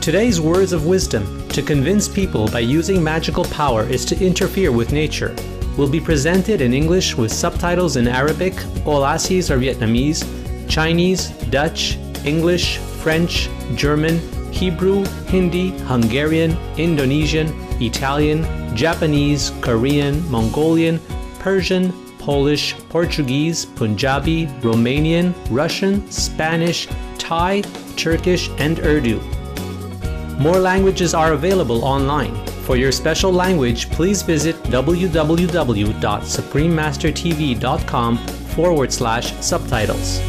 Today's words of wisdom, to convince people by using magical power is to interfere with nature, will be presented in English with subtitles in Arabic, Aulassis or Vietnamese, Chinese, Dutch, English, French, German, Hebrew, Hindi, Hungarian, Indonesian, Italian, Japanese, Korean, Mongolian, Persian, Polish, Portuguese, Punjabi, Romanian, Russian, Spanish, Thai, Turkish, and Urdu. More languages are available online. For your special language, please visit www.suprememastertv.com/subtitles.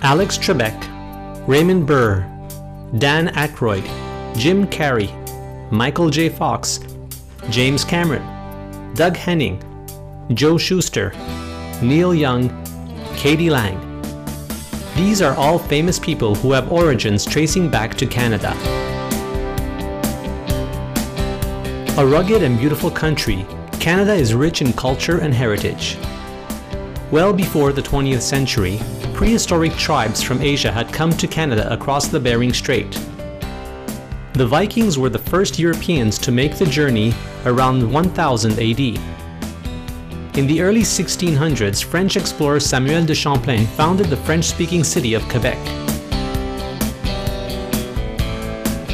Alex Trebek, Raymond Burr, Dan Aykroyd, Jim Carrey, Michael J. Fox, James Cameron, Doug Henning, Joe Shuster, Neil Young, Katie Lang. These are all famous people who have origins tracing back to Canada. A rugged and beautiful country, Canada is rich in culture and heritage. Well before the 20th century, prehistoric tribes from Asia had come to Canada across the Bering Strait. The Vikings were the first Europeans to make the journey around 1000 AD. In the early 1600s, French explorer Samuel de Champlain founded the French-speaking city of Quebec.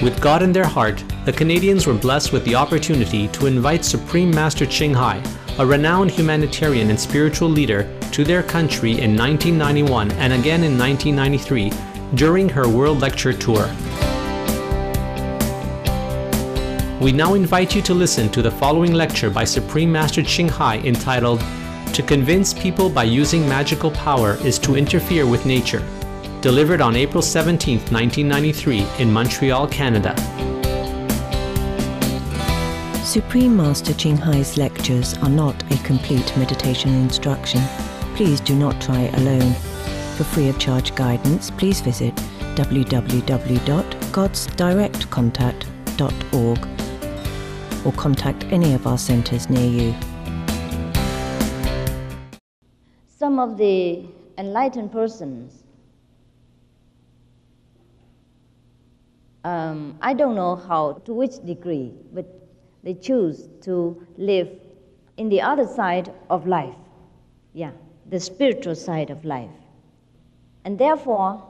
With God in their heart, the Canadians were blessed with the opportunity to invite Supreme Master Ching Hai, a renowned humanitarian and spiritual leader, to their country in 1991 and again in 1993 during her World Lecture Tour. We now invite you to listen to the following lecture by Supreme Master Ching Hai entitled, "To Convince People by Using Magical Power is to Interfere with Nature," delivered on April 17, 1993 in Montreal, Canada. Supreme Master Ching Hai's lectures are not a complete meditation instruction. Please do not try alone. For free of charge guidance, please visit www.godsdirectcontact.org or contact any of our centers near you. Some of the enlightened persons, I don't know to which degree, but they choose to live in the other side of life, the spiritual side of life, and therefore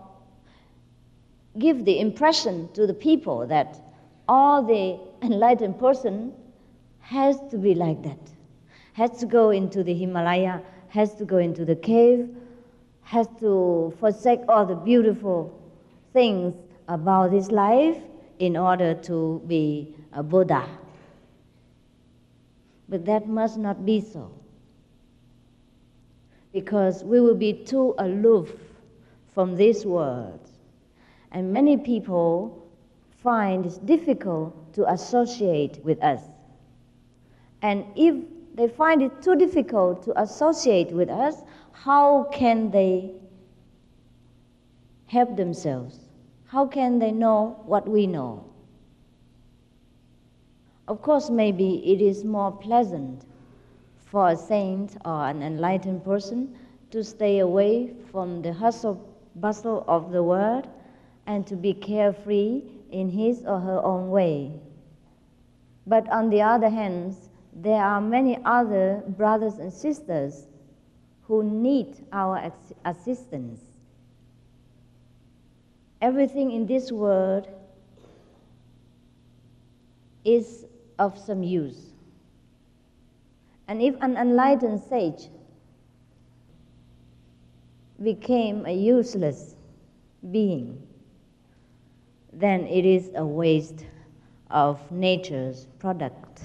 give the impression to the people that all the enlightened person has to be like that, has to go into the Himalaya, has to go into the cave, has to forsake all the beautiful things about this life in order to be a Buddha. But that must not be so, because we will be too aloof from this world, and many people find it difficult to associate with us. And if they find it too difficult to associate with us, how can they help themselves? How can they know what we know? Of course, maybe it is more pleasant for a saint or an enlightened person to stay away from the hustle bustle of the world and to be carefree in his or her own way. But on the other hand, there are many other brothers and sisters who need our assistance. Everything in this world is of some use. And if an enlightened sage became a useless being, then it is a waste of nature's product.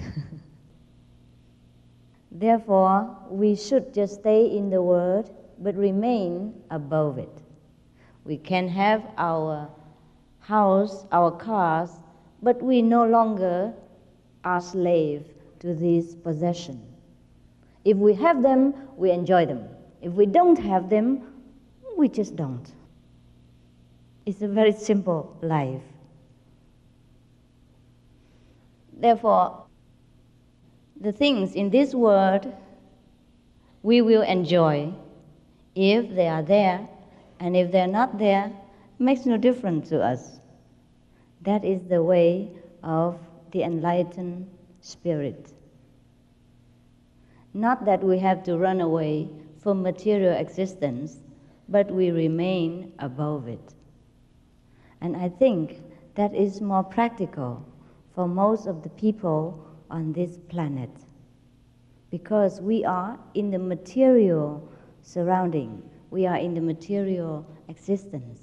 Therefore, we should just stay in the world, but remain above it. We can have our house, our cars, but we no longer are slave to this possession. If we have them, we enjoy them. If we don't have them, we just don't. It's a very simple life. Therefore, the things in this world we will enjoy if they are there And if they're not there, it makes no difference to us. That is the way of the enlightened spirit. Not that we have to run away from material existence, but we remain above it. And I think that is more practical for most of the people on this planet, because we are in the material surrounding, we are in the material existence.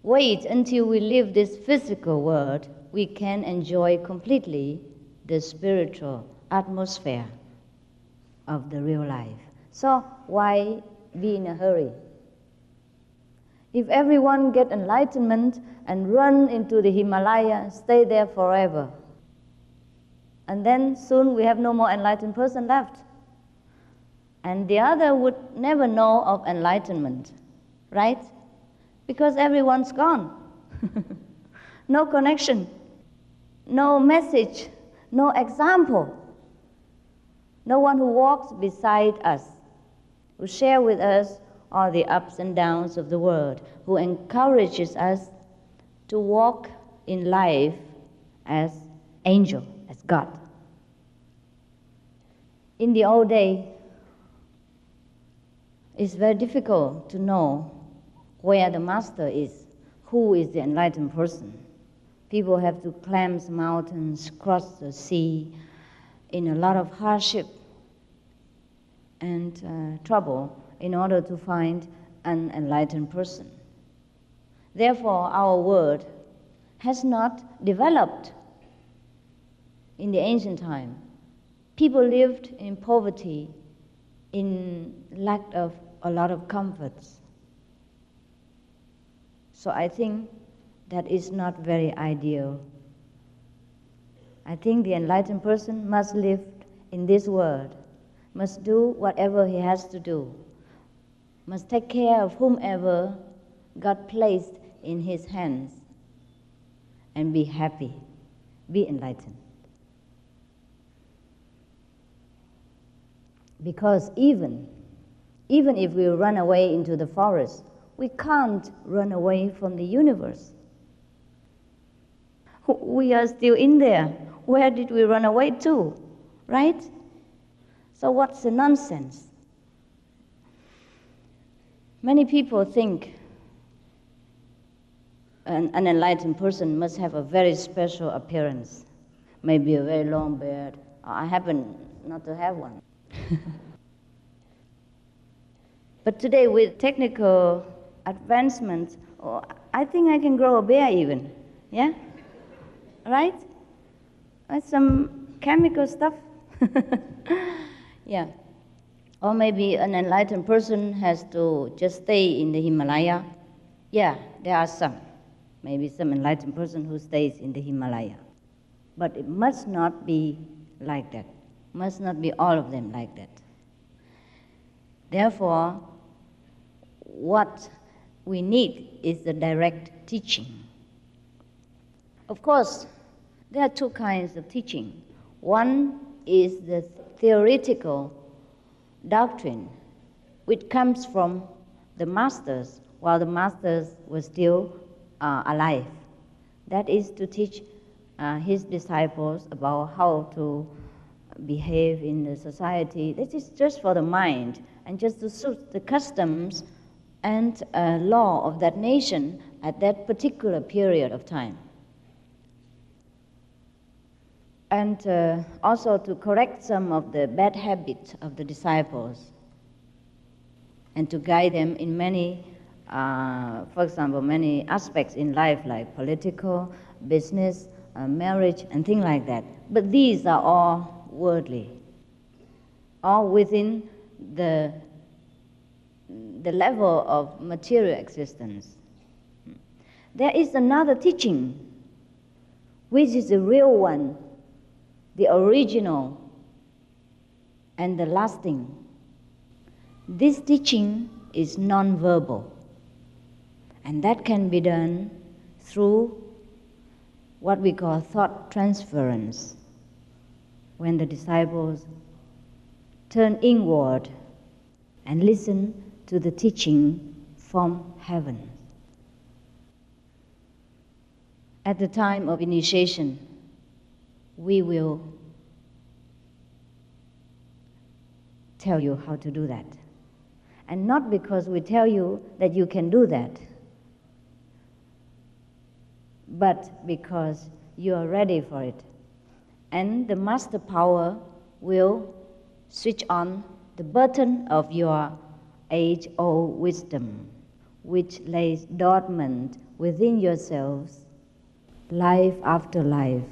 Wait until we leave this physical world, we can enjoy completely the spiritual atmosphere of the real life. So why be in a hurry? If everyone get enlightenment and run into the Himalaya, stay there forever, and then soon we have no more enlightened person left, and the other would never know of enlightenment, right? Because everyone's gone. No connection, no message, no example. No one who walks beside us, who shares with us all the ups and downs of the world, who encourages us to walk in life as angel, as God. In the old day, it's very difficult to know where the master is, who is the enlightened person. People have to climb mountains, cross the sea, in a lot of hardship and trouble in order to find an enlightened person. Therefore, our world has not developed in the ancient time. People lived in poverty, in lack of a lot of comforts. So I think that is not very ideal. I think the enlightened person must live in this world, must do whatever he has to do, must take care of whomever God placed in his hands, and be happy, be enlightened. Because even if we run away into the forest, we can't run away from the universe. We are still in there. Where did we run away to, right? So what's the nonsense? Many people think an enlightened person must have a very special appearance, maybe a very long beard. I happen not to have one. But today, with technical advancements, I think I can grow a beard even, yeah? Right? That's some chemical stuff. Yeah. Or maybe an enlightened person has to just stay in the Himalaya. Yeah, there are some. Maybe some enlightened person who stays in the Himalaya. But it must not be like that. Must not be all of them like that. Therefore, what we need is the direct teaching. Of course, there are two kinds of teaching. One is the theoretical doctrine, which comes from the masters while the masters were still alive. That is to teach his disciples about how to behave in the society. This is just for the mind and just to suit the customs and law of that nation at that particular period of time. And also to correct some of the bad habits of the disciples and to guide them in many, for example, many aspects in life like political, business, marriage, and things like that. But these are all worldly, all within the level of material existence. There is another teaching, which is the real one, the original and the lasting. This teaching is non-verbal, and that can be done through what we call thought transference. When the disciples turn inward and listen to the teaching from heaven. At the time of initiation, we will tell you how to do that. And not because we tell you that you can do that, but because you are ready for it. And the master power will switch on the button of your age-old wisdom, which lays dormant within yourselves life after life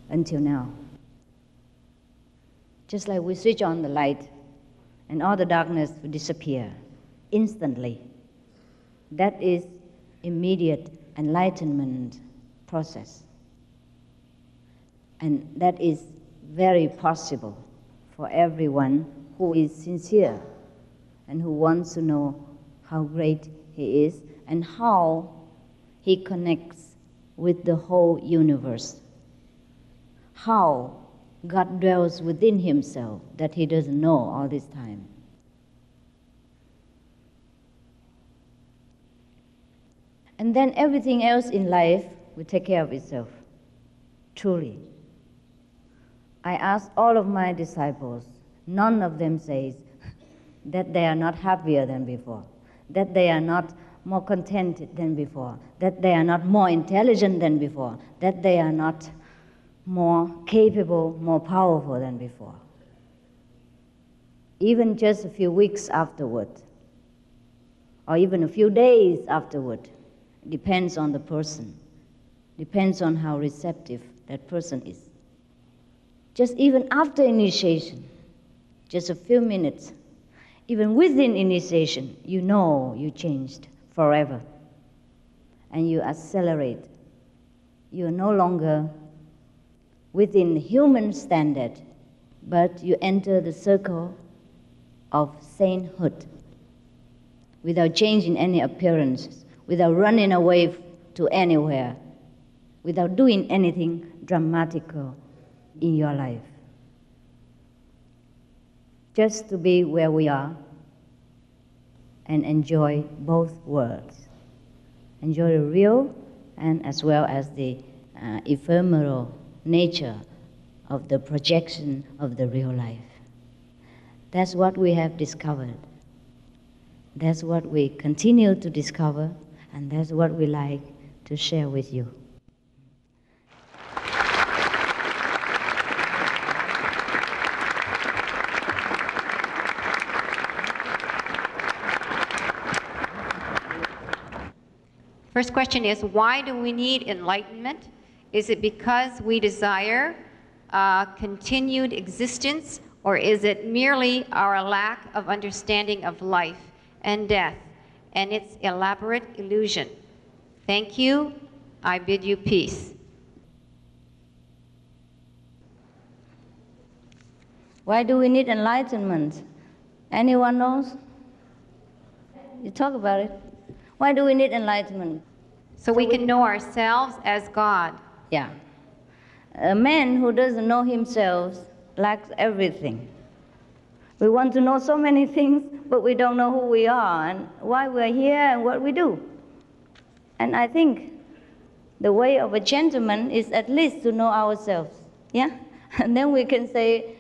until now. Just like we switch on the light and all the darkness will disappear instantly. That is immediate enlightenment process. And that is very possible for everyone who is sincere and who wants to know how great he is and how he connects with the whole universe. How God dwells within himself that he doesn't know all this time. And then everything else in life will take care of itself, truly. I asked all of my disciples, none of them says that they are not happier than before, that they are not more contented than before, that they are not more intelligent than before, that they are not more capable, more powerful than before. Even just a few weeks afterward, or even a few days afterward, depends on the person, depends on how receptive that person is. Just even after initiation, just a few minutes, even within initiation, you know you changed forever. And you accelerate. You are no longer within human standard, but you enter the circle of sainthood without changing any appearances, without running away to anywhere, without doing anything dramatical in your life. Just to be where we are and enjoy both worlds. Enjoy the real and as well as the ephemeral nature of the projection of the real life. That's what we have discovered. That's what we continue to discover, and that's what we like to share with you. First question is, why do we need enlightenment? Is it because we desire continued existence, or is it merely our lack of understanding of life and death and its elaborate illusion? Thank you. I bid you peace. Why do we need enlightenment? Anyone knows? You talk about it. Why do we need enlightenment? So we can know ourselves as God. Yeah. A man who doesn't know himself lacks everything. We want to know so many things, but we don't know who we are and why we're here and what we do. And I think the way of a gentleman is at least to know ourselves. Yeah? And then we can say,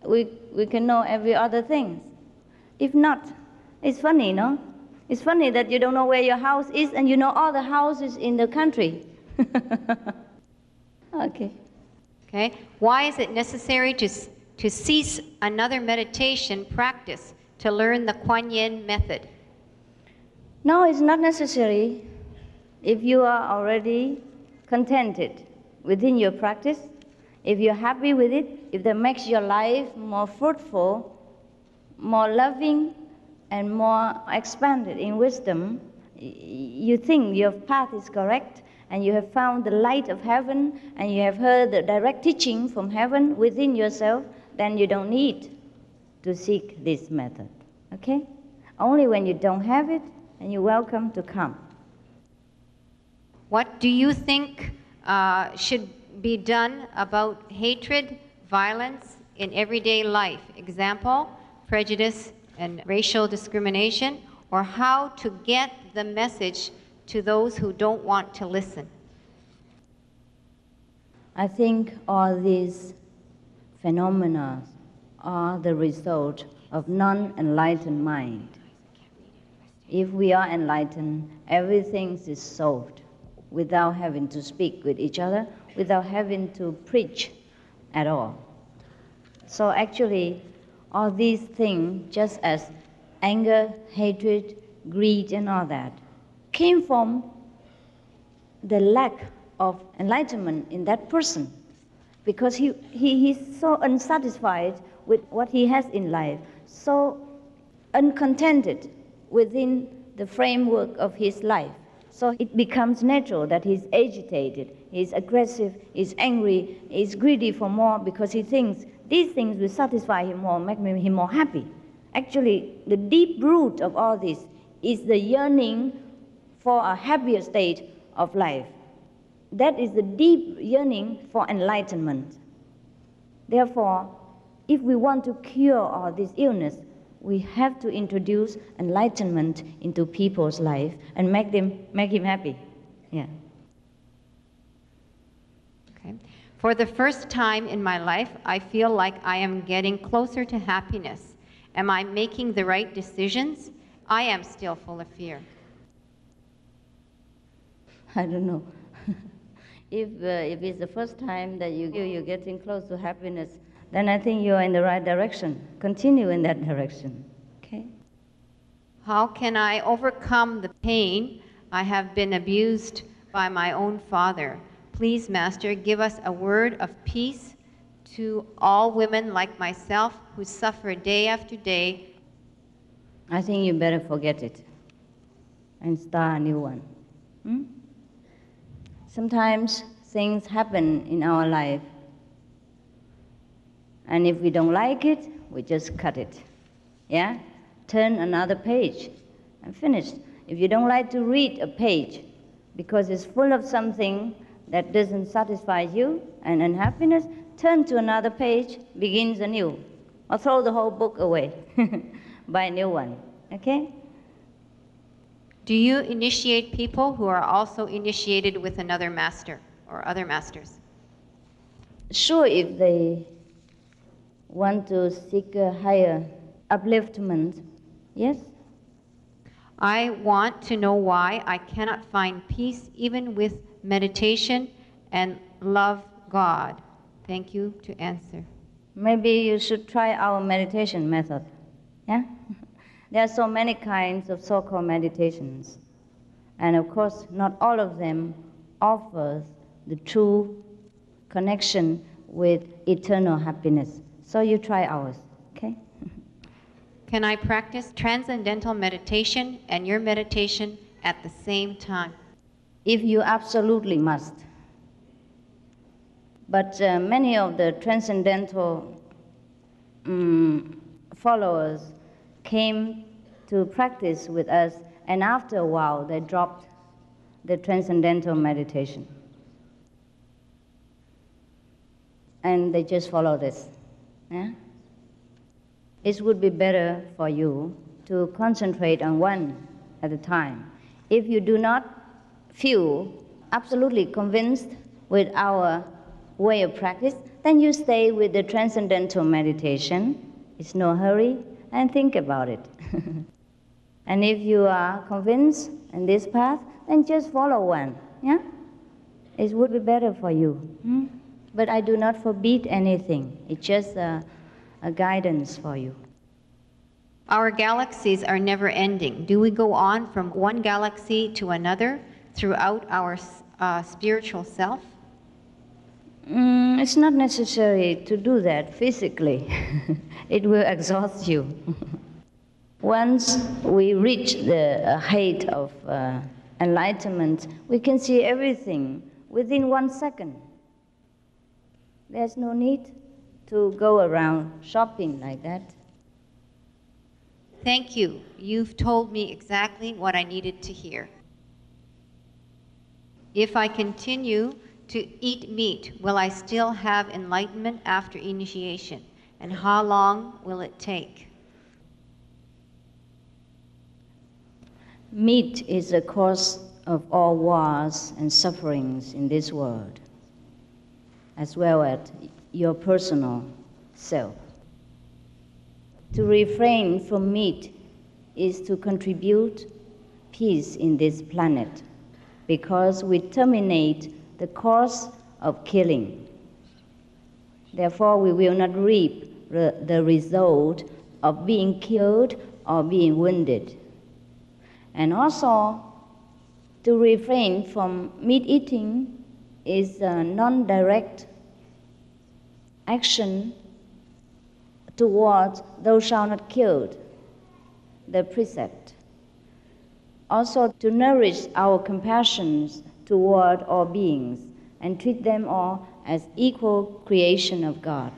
we can know every other thing. If not, it's funny, no? It's funny that you don't know where your house is and you know all the houses in the country. Okay. Okay. Why is it necessary to cease another meditation practice to learn the Kuan Yin method? No, it's not necessary. If you are already contented within your practice, if you're happy with it, if that makes your life more fruitful, more loving, and more expanded in wisdom, you think your path is correct, and you have found the light of heaven, and you have heard the direct teaching from heaven within yourself, then you don't need to seek this method, okay? Only when you don't have it, and you're welcome to come. What do you think should be done about hatred, violence in everyday life? Example, prejudice and racial discrimination, or how to get the message to those who don't want to listen? I think all these phenomena are the result of non-enlightened mind. If we are enlightened, everything is solved without having to speak with each other, without having to preach at all. So actually, all these things, just as anger, hatred, greed, and all that, came from the lack of enlightenment in that person, because he's so unsatisfied with what he has in life, so uncontented within the framework of his life. So it becomes natural that he's agitated, he's aggressive, he's angry, he's greedy for more, because he thinks these things will satisfy him more, make him more happy. Actually, the deep root of all this is the yearning for a happier state of life. That is the deep yearning for enlightenment. Therefore, if we want to cure all this illness, we have to introduce enlightenment into people's life and make him happy. Yeah. Okay. For the first time in my life, I feel like I am getting closer to happiness. Am I making the right decisions? I am still full of fear. I don't know. If it's the first time that you're getting close to happiness, then I think you're in the right direction. Continue in that direction, okay? How can I overcome the pain? I have been abused by my own father. Please, Master, give us a word of peace to all women like myself who suffer day after day. I think you better forget it and start a new one. Sometimes things happen in our life, and if we don't like it, we just cut it. Yeah? Turn another page and finish. If you don't like to read a page because it's full of something that doesn't satisfy you and unhappiness, turn to another page, begins anew, or throw the whole book away, buy a new one. Okay? Do you initiate people who are also initiated with another master or other masters? Sure, if they want to seek a higher upliftment, yes. I want to know why I cannot find peace even with meditation and love God. Thank you to answer. Maybe you should try our meditation method. Yeah? There are so many kinds of so-called meditations. And of course, not all of them offers the true connection with eternal happiness. So you try ours, okay? Can I practice transcendental meditation and your meditation at the same time? If you absolutely must. But many of the transcendental followers came to practice with us, and after a while they dropped the transcendental meditation. And they just follow this. Yeah? It would be better for you to concentrate on one at a time. If you do not feel absolutely convinced with our way of practice, then you stay with the transcendental meditation. It's no hurry, and think about it. And if you are convinced in this path, then just follow one. Yeah? It would be better for you. But I do not forbid anything. It's just a guidance for you. Our galaxies are never ending. Do we go on from one galaxy to another throughout our spiritual self? It's not necessary to do that physically. It will exhaust you. Once we reach the height of enlightenment, we can see everything within 1 second. There's no need to go around shopping like that. Thank you. You've told me exactly what I needed to hear. If I continue to eat meat, will I still have enlightenment after initiation? And how long will it take? Meat is the cause of all wars and sufferings in this world, as well as your personal self. To refrain from meat is to contribute peace in this planet, because we terminate the cause of killing. Therefore, we will not reap the result of being killed or being wounded. And also, to refrain from meat eating is a non-direct action towards thou shalt not kill, the precept. Also, to nourish our compassions toward all beings and treat them all as equal creation of God.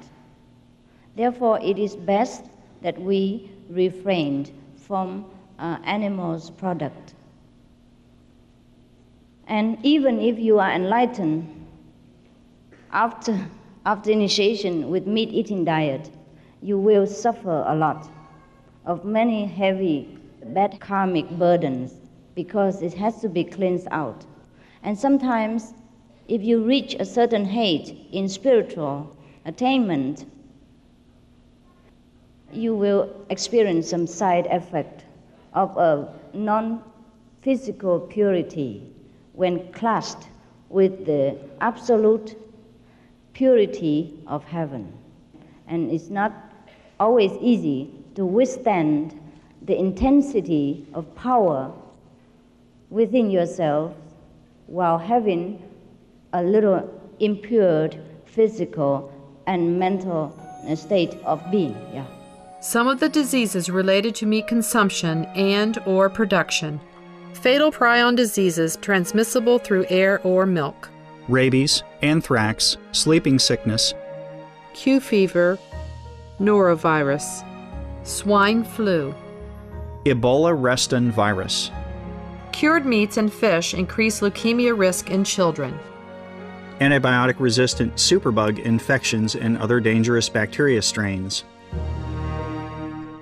Therefore, it is best that we refrain from animals' product. And even if you are enlightened after initiation with meat-eating diet, you will suffer a lot of many heavy, bad karmic burdens, because it has to be cleansed out. And sometimes, if you reach a certain height in spiritual attainment, you will experience some side effect of a non-physical purity when clashed with the absolute purity of heaven. And it's not always easy to withstand the intensity of power within yourself while having a little impure physical and mental state of being. Yeah. Some of the diseases related to meat consumption and/or production. Fatal prion diseases transmissible through air or milk. Rabies, anthrax, sleeping sickness, Q fever, norovirus, swine flu. Ebola reston virus, Cured meats and fish increase leukemia risk in children. antibiotic-resistant superbug infections and other dangerous bacteria strains,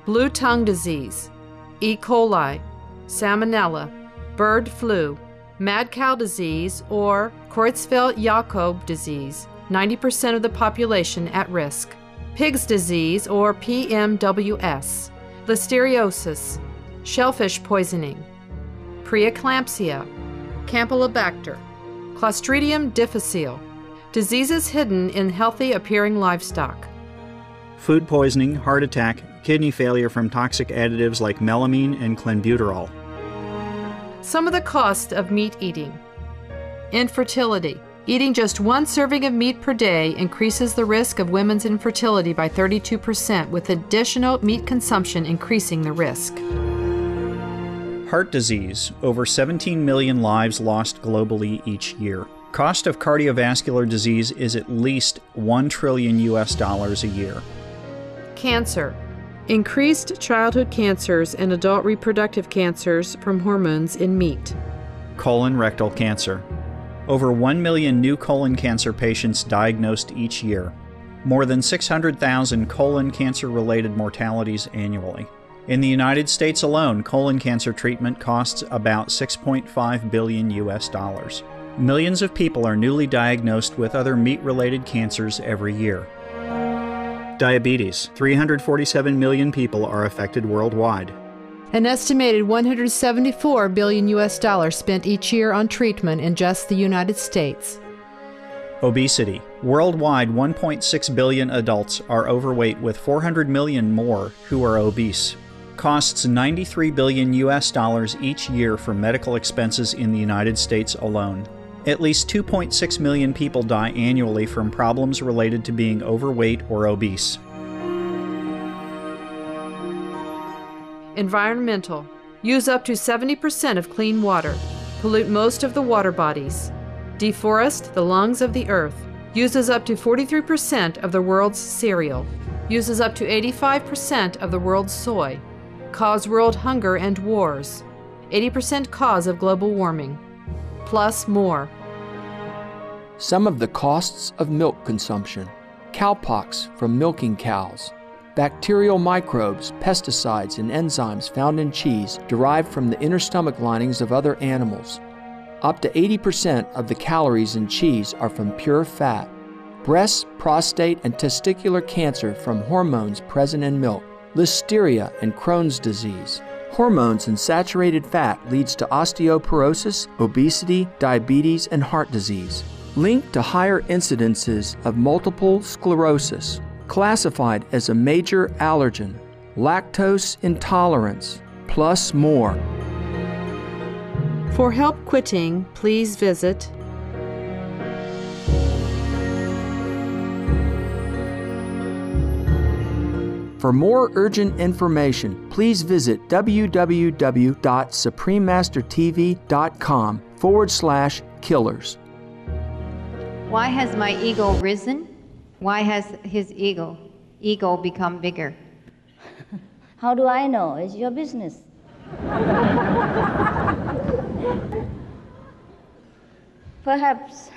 Blue tongue disease, E. coli, salmonella, bird flu, mad cow disease, or Creutzfeldt-Jakob disease, 90% of the population at risk, pig's disease or PMWS, listeriosis, shellfish poisoning, preeclampsia, Campylobacter, Clostridium difficile, diseases hidden in healthy-appearing livestock. food poisoning, heart attack, kidney failure from toxic additives like melamine and clenbuterol. Some of the costs of meat eating. Infertility. Eating just one serving of meat per day increases the risk of women's infertility by 32%, with additional meat consumption increasing the risk. Heart disease, over 17 million lives lost globally each year. Cost of cardiovascular disease is at least $1 trillion a year. Cancer. Increased childhood cancers and adult reproductive cancers from hormones in meat. Colon rectal cancer. Over 1 million new colon cancer patients diagnosed each year. More than 600,000 colon cancer-related mortalities annually. In the United States alone, colon cancer treatment costs about $6.5 billion. Millions of people are newly diagnosed with other meat-related cancers every year. Diabetes. 347 million people are affected worldwide. An estimated $174 billion spent each year on treatment in just the United States. Obesity. Worldwide, 1.6 billion adults are overweight, with 400 million more who are obese. Costs $93 billion each year for medical expenses in the United States alone. At least 2.6 million people die annually from problems related to being overweight or obese. Environmental. Use up to 70% of clean water. Pollute most of the water bodies. Deforest the lungs of the earth. Uses up to 43% of the world's cereal. Uses up to 85% of the world's soy. Cause world hunger and wars. 80% cause of global warming. Plus more. Some of the costs of milk consumption. Cowpox from milking cows. bacterial microbes, pesticides, and enzymes found in cheese derived from the inner stomach linings of other animals. Up to 80% of the calories in cheese are from pure fat. Breast, prostate, and testicular cancer from hormones present in milk. Listeria and Crohn's disease. Hormones in saturated fat leads to osteoporosis, obesity, diabetes, and heart disease. Linked to higher incidences of multiple sclerosis. Classified as a major allergen. Lactose intolerance, plus more. For help quitting, please visit For more urgent information, please visit www.suprememastertv.com/killers. Why has my ego risen? Why has his ego become bigger? How do I know? It's your business. Perhaps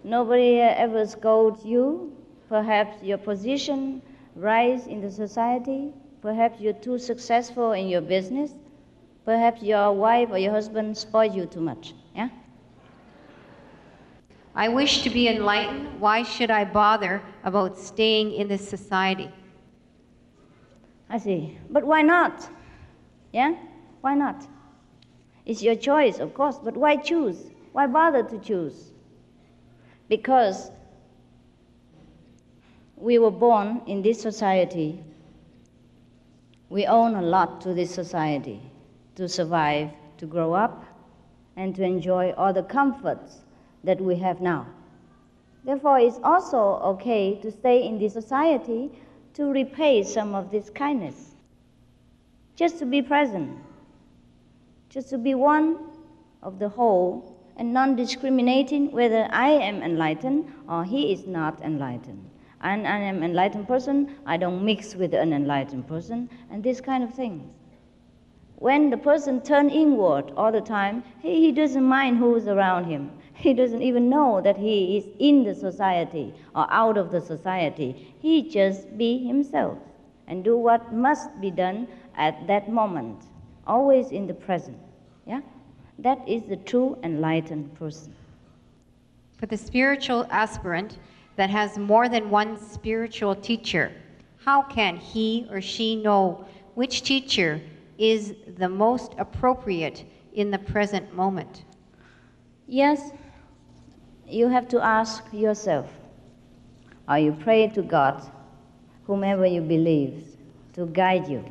nobody ever scolds you. Perhaps your position rise in the society. Perhaps you're too successful in your business. Perhaps your wife or your husband spoiled you too much. Yeah? I wish to be enlightened. Why should I bother about staying in this society? I see. But why not? Yeah? Why not? It's your choice, of course, but why choose? Why bother to choose? Because we were born in this society. We own a lot to this society to survive, to grow up, and to enjoy all the comforts that we have now. Therefore, it's also okay to stay in this society to repay some of this kindness. Just to be present, just to be one of the whole and non-discriminating whether I am enlightened or he is not enlightened. I am an enlightened person, I don't mix with an unenlightened person, and this kind of things. When the person turns inward all the time, he doesn't mind who's around him. He doesn't even know that he is in the society or out of the society. He just be himself and do what must be done at that moment, always in the present. Yeah? That is the true enlightened person. For the spiritual aspirant that has more than one spiritual teacher, how can he or she know which teacher is the most appropriate in the present moment? Yes, you have to ask yourself, or you pray to God, whomever you believe, to guide you,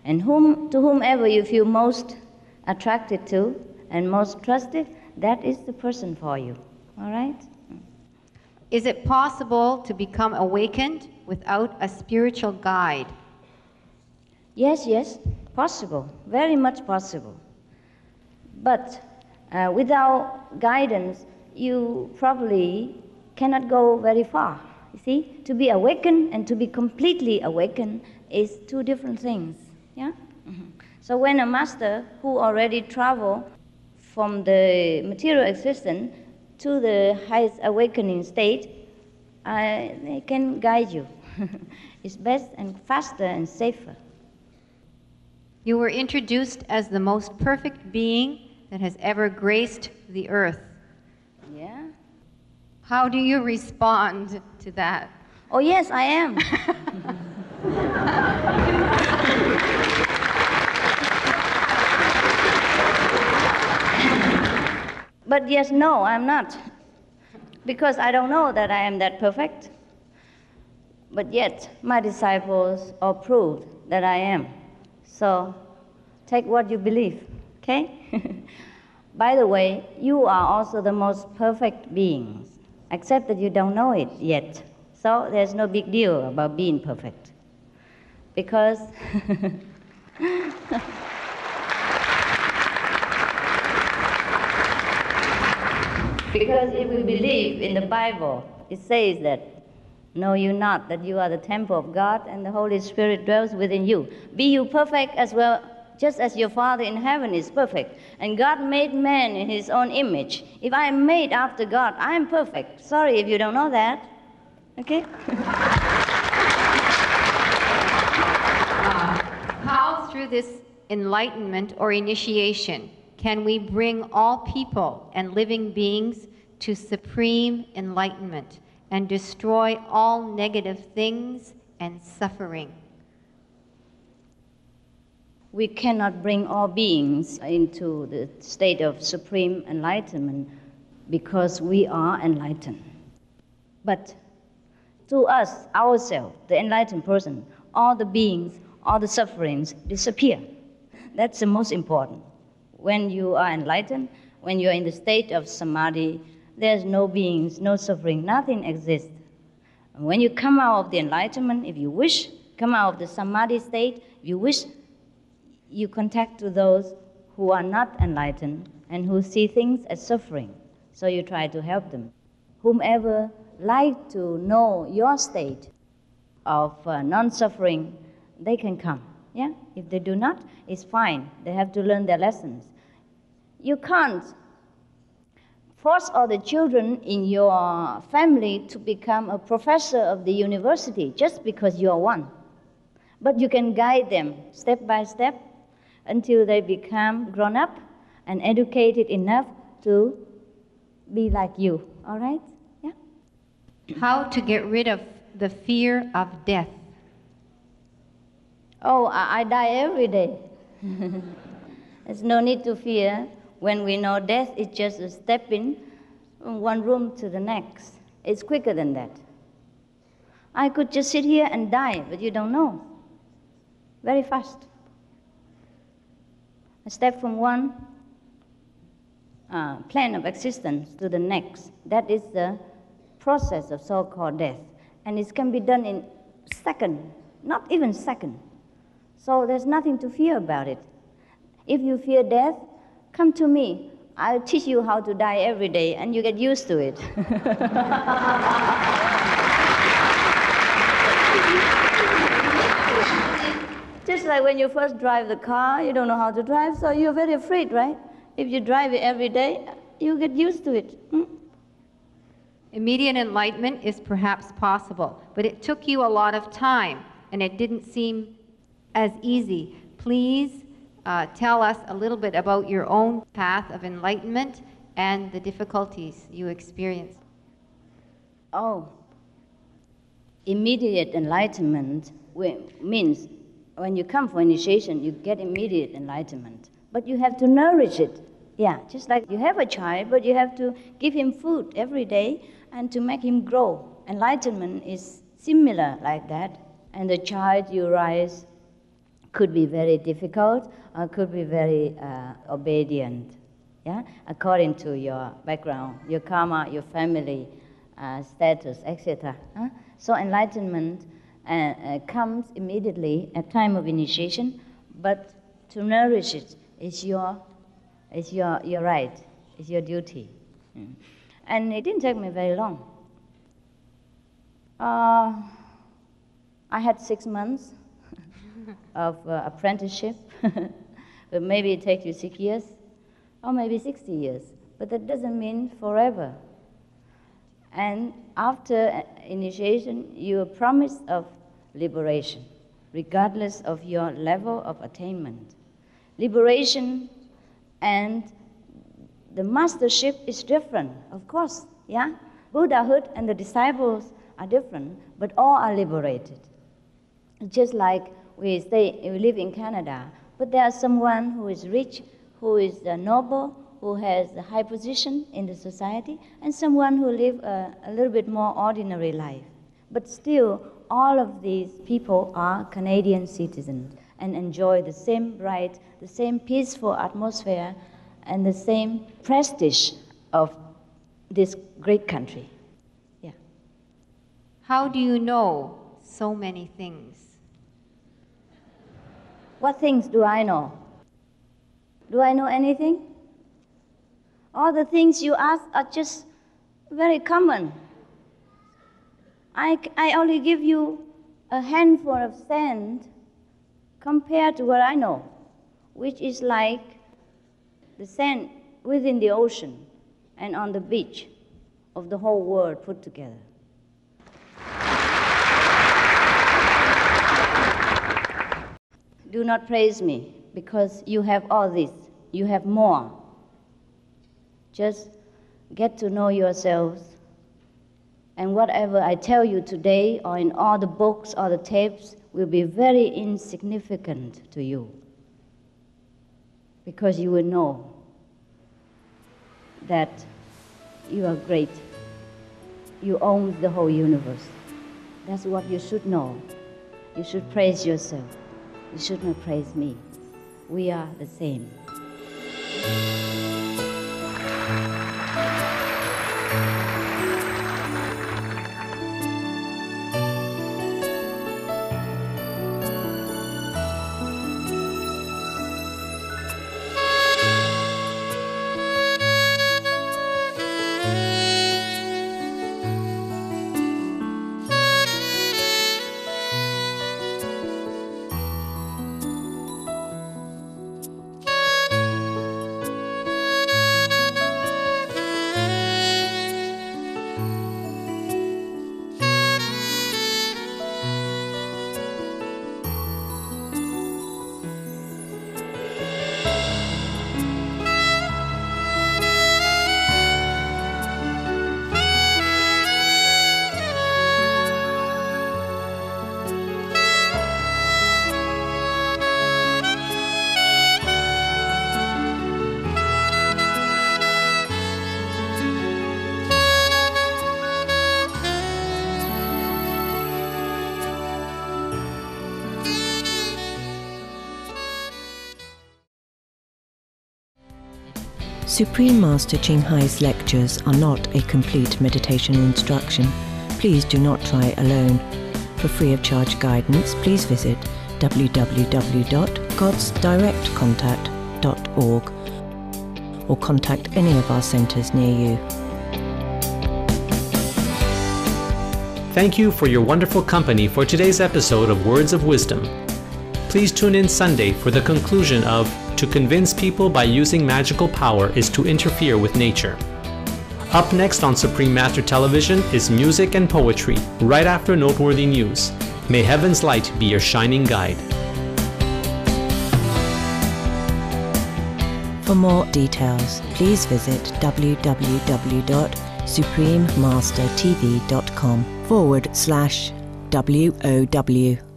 and to whomever you feel most attracted to and most trusted, that is the person for you, all right? Is it possible to become awakened without a spiritual guide? Yes, yes, possible, very much possible. But without guidance, you probably cannot go very far. You see, to be awakened and to be completely awakened is two different things. Yeah. Mm-hmm. So when a master who already traveled from the material existence to the highest awakening state, they can guide you. It's best and faster and safer. You were introduced as the most perfect being that has ever graced the earth. Yeah. How do you respond to that? Oh, yes, I am. But yes, no, I'm not. Because I don't know that I am that perfect. But yet, my disciples all proved that I am. So, take what you believe, okay? By the way, you are also the most perfect beings, except that you don't know it yet. So, there's no big deal about being perfect. Because because if we believe in the Bible, it says that, know you not that you are the temple of God and the Holy Spirit dwells within you. Be you perfect as well, just as your Father in heaven is perfect. And God made man in his own image. If I am made after God, I am perfect. Sorry if you don't know that. Okay? through this enlightenment or initiation can we bring all people and living beings to supreme enlightenment and destroy all negative things and suffering? We cannot bring all beings into the state of supreme enlightenment because we are enlightened. But to us, ourselves, the enlightened person, all the beings, all the sufferings disappear. That's the most important. When you are enlightened, when you are in the state of samadhi, there's no beings, no suffering, nothing exists. And when you come out of the enlightenment, if you wish, come out of the samadhi state, if you wish, you contact to those who are not enlightened and who see things as suffering. So you try to help them. Whomever like to know your state of non-suffering, they can come. Yeah? If they do not, it's fine. They have to learn their lessons. You can't force all the children in your family to become a professor of the university just because you are one. But you can guide them step by step until they become grown up and educated enough to be like you. All right? Yeah? How to get rid of the fear of death? Oh, I die every day. There's no need to fear. When we know death is just a step in from one room to the next. It's quicker than that. I could just sit here and die, but you don't know. Very fast. A step from one plane of existence to the next. That is the process of so-called death. And it can be done in second, not even second. So there's nothing to fear about it. If you fear death, come to me. I'll teach you how to die every day, and you get used to it. Just like when you first drive the car, you don't know how to drive, so you're very afraid, right? If you drive it every day, you get used to it. Immediate enlightenment is perhaps possible, but it took you a lot of time, and it didn't seem as easy. Please tell us a little bit about your own path of enlightenment and the difficulties you experienced. Oh, immediate enlightenment means when you come for initiation, you get immediate enlightenment. But you have to nourish it. Yeah, just like you have a child, but you have to give him food every day and to make him grow. Enlightenment is similar like that. And the child you raise could be very difficult or could be very obedient, yeah, according to your background, your karma, your family status, etc. So enlightenment comes immediately at time of initiation, but to nourish it is your right, is your duty. And it didn't take me very long. I had 6 months of apprenticeship, but maybe it takes you 6 years, or maybe 60 years, but that doesn't mean forever. And after initiation, you are promised of liberation, regardless of your level of attainment. Liberation and the mastership is different, of course, yeah? Buddhahood and the disciples are different, but all are liberated. Just like we live in Canada, but there is someone who is rich, who is noble, who has a high position in the society, and someone who lives a little bit more ordinary life. But still, all of these people are Canadian citizens and enjoy the same right, the same peaceful atmosphere, and the same prestige of this great country. Yeah. How do you know so many things? What things do I know? Do I know anything? All the things you ask are just very common. I only give you a handful of sand compared to what I know, which is like the sand within the ocean and on the beach of the whole world put together. do not praise me because you have all this. You have more. Just get to know yourselves. And whatever I tell you today or in all the books or the tapes will be very insignificant to you. Because you will know that you are great. You own the whole universe. That's what you should know. You should praise yourself. You should not praise me. We are the same. Supreme Master Ching Hai's lectures are not a complete meditation instruction. Please do not try alone. For free of charge guidance, please visit www.godsdirectcontact.org or contact any of our centers near you. Thank you for your wonderful company for today's episode of Words of Wisdom. Please tune in Sunday for the conclusion of To Convince People by Using Magical Power is to Interfere with Nature. Up next on Supreme Master Television is music and poetry, right after noteworthy news. May heaven's light be your shining guide. For more details, please visit www.suprememastertv.com/WOW.